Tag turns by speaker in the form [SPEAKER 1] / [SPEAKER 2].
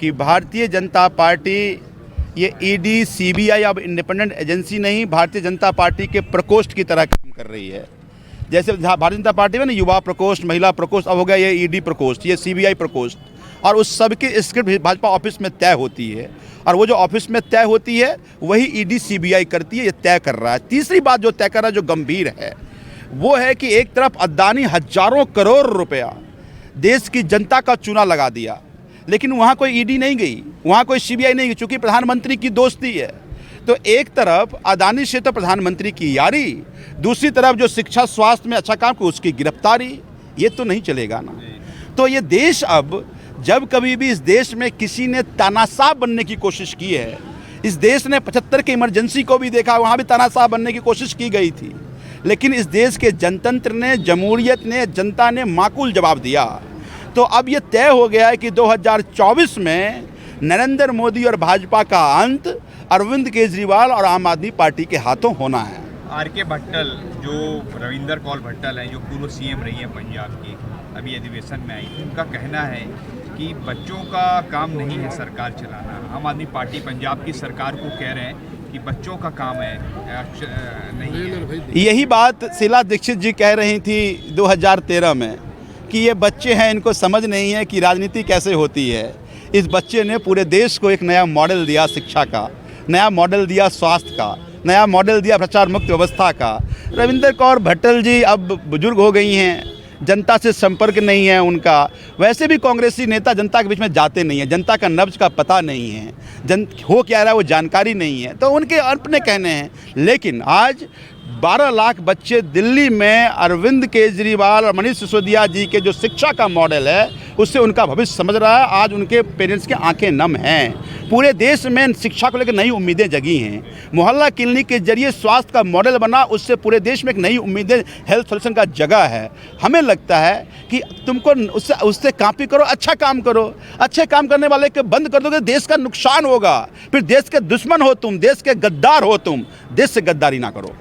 [SPEAKER 1] कि भारतीय जनता पार्टी ये ED, CBI अब इंडिपेंडेंट एजेंसी नहीं, भारतीय जनता पार्टी के प्रकोष्ठ की तरह काम कर रही है। जैसे भारतीय जनता पार्टी में ना युवा प्रकोष्ठ, महिला प्रकोष्ठ, अब हो गया ये ईडी प्रकोष्ठ, ये सीबीआई प्रकोष्ठ, और उस सब की स्क्रिप्ट भाजपा ऑफिस में तय होती है, और वो जो ऑफिस में तय होती है वही ईडी सीबीआई करती है, ये तय कर रहा है। तीसरी बात जो तय कर रहा है, जो गंभीर है, वो है कि एक तरफ अदानी हजारों करोड़ रुपया देश की जनता का चूना लगा दिया, लेकिन वहाँ कोई ईडी नहीं गई, वहाँ कोई सीबीआई नहीं गई, चूँकि प्रधानमंत्री की दोस्ती है। तो एक तरफ अदानी से तो प्रधानमंत्री की यारी, दूसरी तरफ जो शिक्षा स्वास्थ्य में अच्छा काम किया उसकी गिरफ्तारी, ये तो नहीं चलेगा ना। तो ये देश अब, जब कभी भी इस देश में किसी ने तानाशाह बनने की कोशिश की है, इस देश ने 75 की इमरजेंसी को भी देखा, वहाँ भी तानाशाह बनने की कोशिश की गई थी, लेकिन इस देश के जनतंत्र ने, जमहूरियत ने, जनता ने माकूल जवाब दिया। तो अब ये तय हो गया है कि 2024 में नरेंद्र मोदी और भाजपा का अंत अरविंद केजरीवाल और आम आदमी पार्टी के हाथों होना है।
[SPEAKER 2] आर.के. भट्टल, जो रविंदर कौर भट्टल हैं, जो पूर्व सीएम रही हैं पंजाब की, अभी अधिवेशन में आई, उनका कहना है कि बच्चों का काम नहीं है सरकार चलाना। आम आदमी पार्टी पंजाब की सरकार को कह रहे हैं कि बच्चों का काम है, नहीं है।
[SPEAKER 1] यही बात शीला दीक्षित जी कह रही थी 2013 में कि ये बच्चे हैं, इनको समझ नहीं है कि राजनीति कैसे होती है। इस बच्चे ने पूरे देश को एक नया मॉडल दिया शिक्षा का, नया मॉडल दिया स्वास्थ्य का, नया मॉडल दिया भ्रष्टाचार मुक्त व्यवस्था का। रविंदर कौर भट्टल जी अब बुजुर्ग हो गई हैं, जनता से संपर्क नहीं है उनका। वैसे भी कांग्रेसी नेता जनता के बीच में जाते नहीं हैं, जनता का नब्ज का पता नहीं है, हो क्या रहा है वो जानकारी नहीं है, तो उनके अपने कहने हैं। लेकिन आज 12 लाख बच्चे दिल्ली में अरविंद केजरीवाल और मनीष सिसोदिया जी के जो शिक्षा का मॉडल है उससे उनका भविष्य समझ रहा है। आज उनके पेरेंट्स की आंखें नम हैं। पूरे देश में शिक्षा को लेकर नई उम्मीदें जगी हैं। मोहल्ला क्लिनिक के जरिए स्वास्थ्य का मॉडल बना, उससे पूरे देश में एक नई उम्मीदें, हेल्थ सोल्यूशन का जगह है। हमें लगता है कि तुमको उससे कॉपी करो, अच्छा काम करो। अच्छे काम करने वाले के बंद कर दोगे देश का नुकसान होगा, फिर देश के दुश्मन हो तुम, देश के गद्दार हो तुम। देश से गद्दारी ना करो।